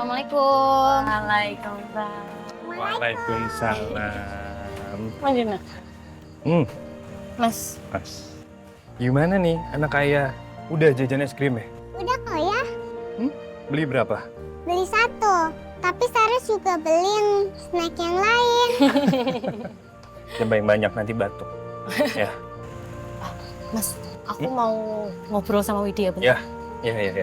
Assalamualaikum. Waalaikumsalam. Waalaikumsalam. Mana? Mas, Mas, gimana nih anak ayah? Udah jajan es krim ya? Udah kok ya, Beli berapa? beli satu. Tapi Saras juga beli yang snack yang lain. Coba yang banyak nanti batuk. Ya, Mas, aku mau ngobrol sama Widya bentar. ya.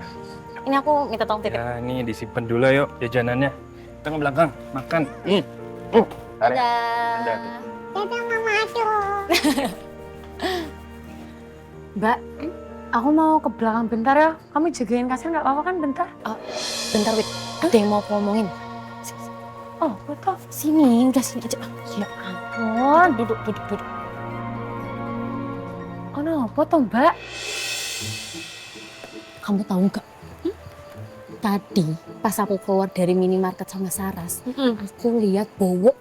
Ini aku minta tolong titip. Ya, nih disimpan dulu yuk jajanannya. Kita ke belakang, makan. Tarik. Dadah. Dadah. Dadah Mama Aduh. Mbak, aku mau ke belakang bentar ya. Kamu jagain kasir nggak apa-apa kan bentar? Bentar, Wid. Ada yang mau aku ngomongin. Oh, betul. Sini, udah sini aja. Ya ampun. Duduk. Oh, no, potong Mbak. Kamu tahu nggak? Tadi pas aku keluar dari minimarket sama Saras, aku lihat Bowo.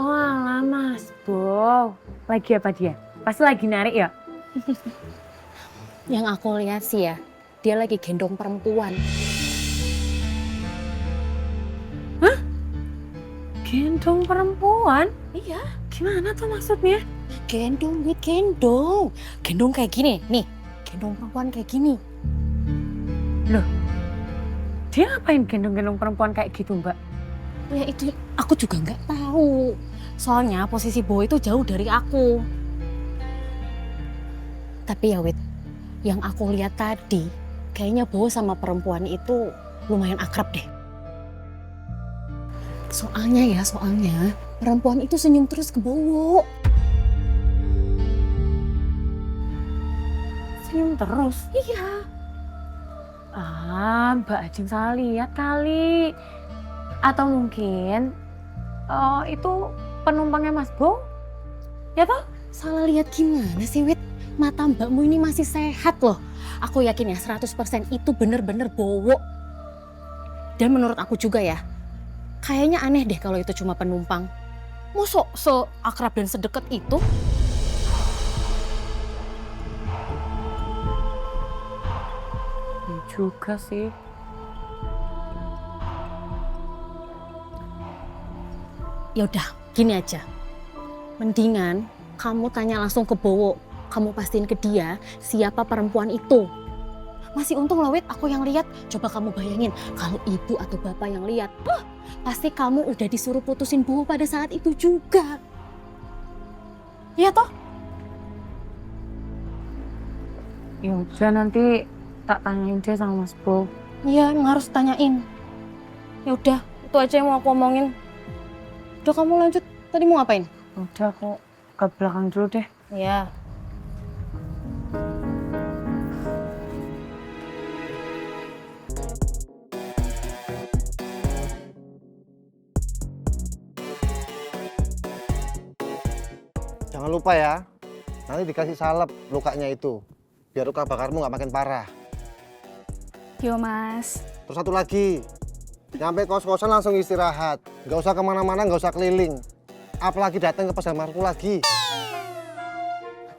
Oh, alah Mas Bo. Lagi apa dia? Pasti lagi narik ya? Yang aku lihat sih ya, dia lagi gendong perempuan. Gendong perempuan? Iya. Gimana tuh maksudnya? Gendong, Wid, gendong. Gendong kayak gini, nih. Gendong perempuan kayak gini. Dia ngapain gendong-gendong perempuan kayak gitu Mbak? Ya itu aku juga nggak tahu. Soalnya posisi Bowo itu jauh dari aku. Tapi ya Wid, yang aku lihat tadi, kayaknya Bowo sama perempuan itu lumayan akrab deh. Soalnya perempuan itu senyum terus ke Bowo. Senyum terus? Iya. Mbak Ajeng salah lihat kali. Atau mungkin itu penumpangnya Mas Bo? Ya toh? Salah lihat gimana sih, Wid? Mata mbakmu ini masih sehat loh. Aku yakin ya 100% itu bener-bener Bowo. Dan menurut aku juga ya, kayaknya aneh deh kalau itu cuma penumpang. Mosok seakrab dan sedekat itu? Ya juga sih. Ya udah, gini aja. Mendingan kamu tanya langsung ke Bowo. Kamu pastiin ke dia siapa perempuan itu. Masih untung loh, Wid, aku yang lihat. Coba kamu bayangin kalau ibu atau bapak yang lihat. Pasti kamu udah disuruh putusin Bowo pada saat itu juga. Iya toh? Ya udah nanti tak tanyain deh sama Mas Bo. Iya, emang harus tanyain. Ya udah, itu aja yang mau aku omongin. Udah kamu lanjut. Tadi mau ngapain? Udah aku ke belakang dulu deh. Iya. Jangan lupa ya, nanti dikasih salep lukanya itu. Biar luka bakarmu nggak makin parah. Yo Mas. Terus satu lagi, nyampe kos-kosan langsung istirahat. Nggak usah kemana-mana, nggak usah keliling. Apalagi datang ke pesamarku lagi.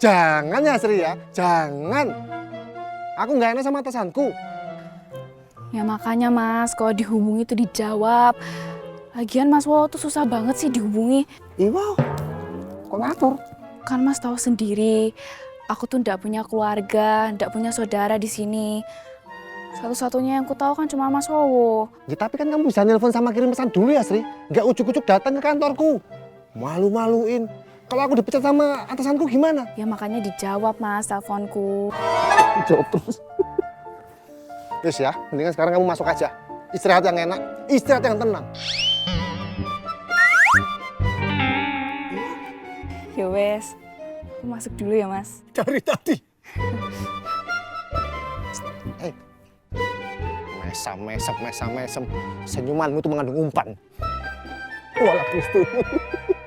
Jangan ya Sri ya, jangan. Aku nggak enak sama atasanku. Ya makanya Mas, kalau dihubungi itu dijawab. Lagian Mas Wo tuh susah banget sih dihubungi. Iya, kok ngatur? Kan Mas tahu sendiri, aku tuh ndak punya keluarga, ndak punya saudara di sini. Satu-satunya yang ku tahu kan cuma Mas Wowo. Ya, tapi kan kamu bisa nelpon sama kirim pesan dulu ya Sri. Nggak ujuk-ujuk datang ke kantorku. Malu-maluin. Kalau aku dipecat sama atasanku gimana? Ya makanya dijawab Mas teleponku. Jawab terus. Terus ya, mendingan sekarang kamu masuk aja. Istirahat yang enak, istirahat yang tenang. Ya wes, aku masuk dulu ya Mas. Dari tadi. Mesam. Senyumanmu itu mengandung umpan. Walah Kristi.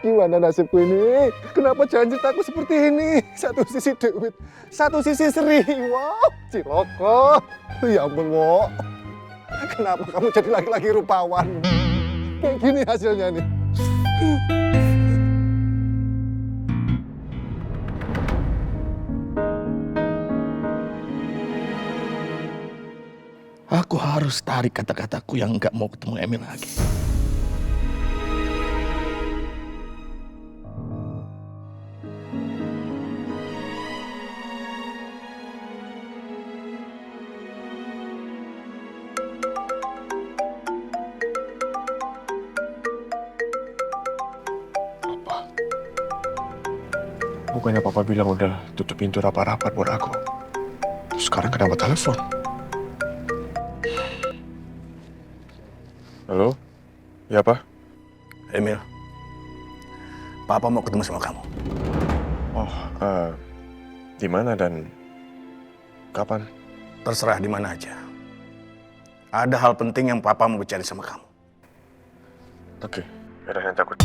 Gimana nasibku ini? Kenapa jangan ceritaku seperti ini? Satu sisi Dewi, satu sisi Sri. Wow, ciloko. Ya ampun, Wo. Kenapa kamu jadi laki-laki rupawan? Kayak gini hasilnya nih. Aku harus tarik kata-kataku yang nggak mau ketemu Emil lagi. Bukannya papa bilang udah tutup pintu rapat-rapat buat aku. Sekarang kenapa telepon? Halo? Ya, Pak? Emil, Papa mau ketemu sama kamu. Oh, di mana dan kapan? Terserah di mana aja. Ada hal penting yang Papa mau bicara sama kamu. Oke, ada yang takut.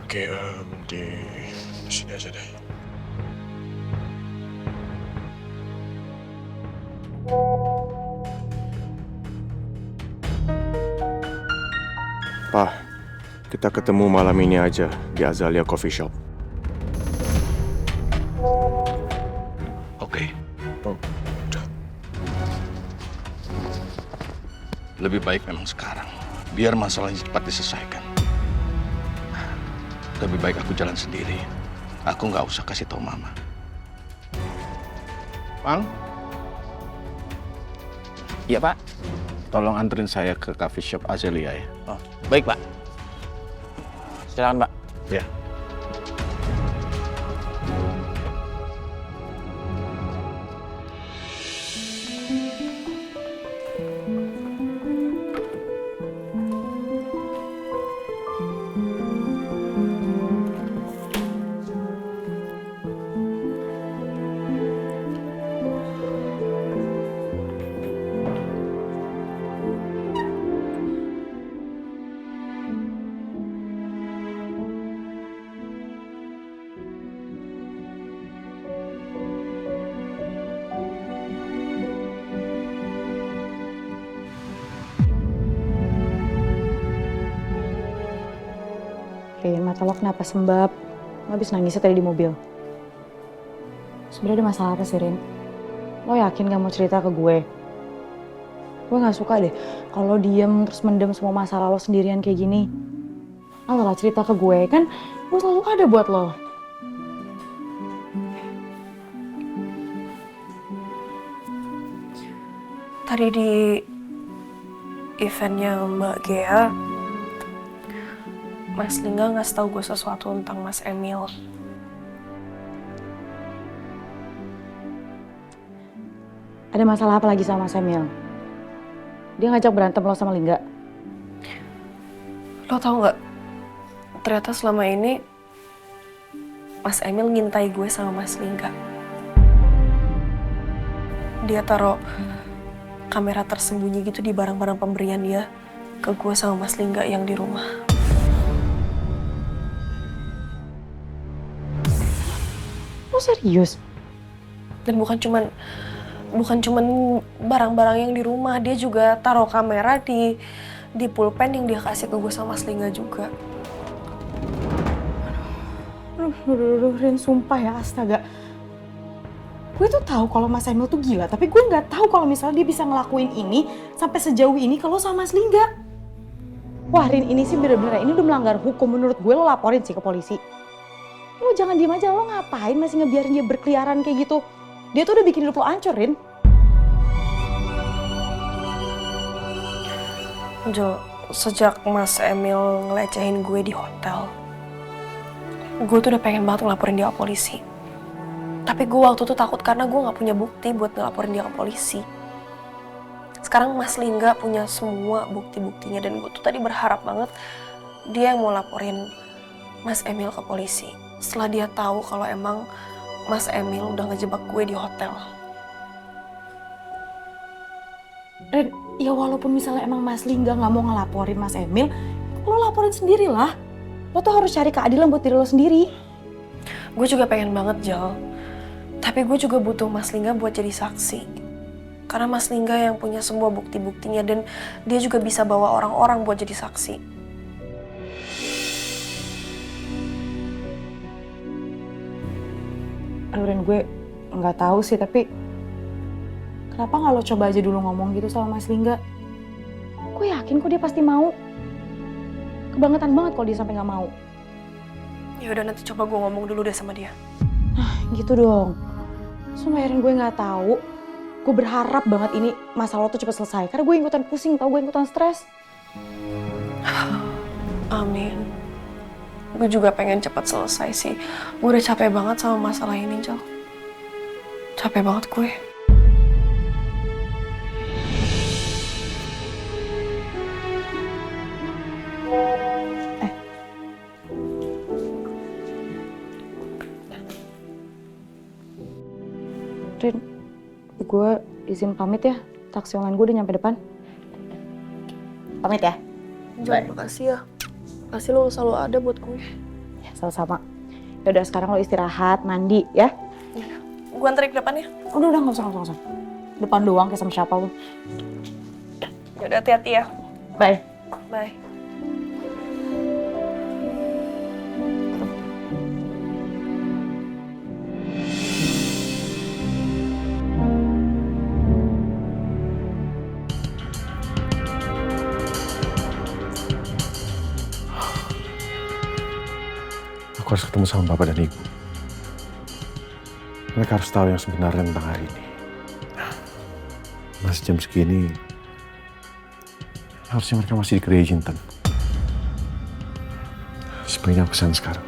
Oke, di sini aja deh. Pak, kita ketemu malam ini aja di Azalea Coffee Shop. Oke. Oh, udah. Lebih baik memang sekarang. Biar masalahnya cepat diselesaikan. Lebih baik aku jalan sendiri. Aku nggak usah kasih tahu Mama. Bang? Iya, Pak. Tolong anterin saya ke coffee shop Azalea ya. Oh, Baik, Pak. Silakan, Pak. ya. Rin, mata lo kenapa sembab? Lo habis nangisnya tadi di mobil. Sebenarnya ada masalah apa sih, Rin? Lo yakin gak mau cerita ke gue? Gue gak suka deh kalau diem terus mendem semua masalah lo sendirian kayak gini. Ayolah cerita ke gue, kan gue selalu ada buat lo. Tadi di eventnya Mbak Gea, Mas Lingga ngasih tahu gue sesuatu tentang Mas Emil. Ada masalah apa lagi sama Mas Emil? Dia ngajak berantem lo sama Lingga? Lo tau nggak? Ternyata selama ini Mas Emil ngintai gue sama Mas Lingga. Dia taruh kamera tersembunyi gitu di barang-barang pemberian dia ke gue sama Mas Lingga yang di rumah. Lo serius? Dan bukan cuman barang-barang yang di rumah, dia juga taruh kamera di pulpen yang dia kasih ke gue sama Mas Lingga juga. Aduh, Rin, sumpah ya, astaga. Gue tuh tahu kalau Mas Emil tuh gila, tapi gue nggak tahu kalau misalnya dia bisa ngelakuin ini sampai sejauh ini kalau sama Mas Lingga. Wah, Rin, ini sih bener-bener, ini udah melanggar hukum. Menurut gue lo laporin sih ke polisi. Lo jangan diem aja, lo ngapain masih ngebiarin dia berkeliaran kayak gitu? Dia tuh udah bikin hidup lo hancur, Rin. Jo, sejak Mas Emil ngelecehin gue di hotel, gue tuh udah pengen banget ngelaporin dia ke polisi. Tapi gue waktu itu takut karena gue gak punya bukti buat ngelaporin dia ke polisi. Sekarang Mas Lingga punya semua bukti-buktinya dan gue tuh tadi berharap banget dia yang mau laporin Mas Emil ke polisi. Setelah dia tahu kalau emang Mas Emil udah ngejebak gue di hotel. Ren, ya walaupun misalnya emang Mas Lingga gak mau ngelaporin Mas Emil, lo laporin sendirilah. Lo tuh harus cari keadilan buat diri lo sendiri. Gue juga pengen banget, Jal. Tapi gue juga butuh Mas Lingga buat jadi saksi. Karena Mas Lingga yang punya semua bukti-buktinya dan dia juga bisa bawa orang-orang buat jadi saksi. Aduh Ren, gue nggak tahu sih, tapi kenapa nggak lo coba aja dulu ngomong gitu sama Mas Lingga? Gue yakin kok dia pasti mau. Kebangetan banget kalau dia sampai nggak mau. Ya udah, nanti coba gue ngomong dulu deh sama dia. Gitu dong. Sumpah Ren, gue nggak tahu. Gue berharap banget ini masalah lo tuh cepet selesai. Karena gue ikutan pusing tau, gue ikutan stres. Amin. Gue juga pengen cepat selesai sih. Gue udah capek banget sama masalah ini, Jal. Capek banget gue. Ren, gue izin pamit ya. Taksi online gue udah nyampe depan. Pamit ya. Jal, makasih ya. Makasih lo selalu ada buat gue. Ya, sama-sama. Ya udah sekarang lo istirahat, mandi ya. Gue anterin ke depan ya. Udah nggak usah. Depan doang kayak sama siapa lo. Ya udah, hati-hati ya. Bye. Bye. Aku harus ketemu sama Bapak dan Ibu. Mereka harus tahu yang sebenarnya tentang hari ini. Masih jam segini, harusnya mereka masih di Gereja Jinten. Sebaiknya aku kesana sekarang.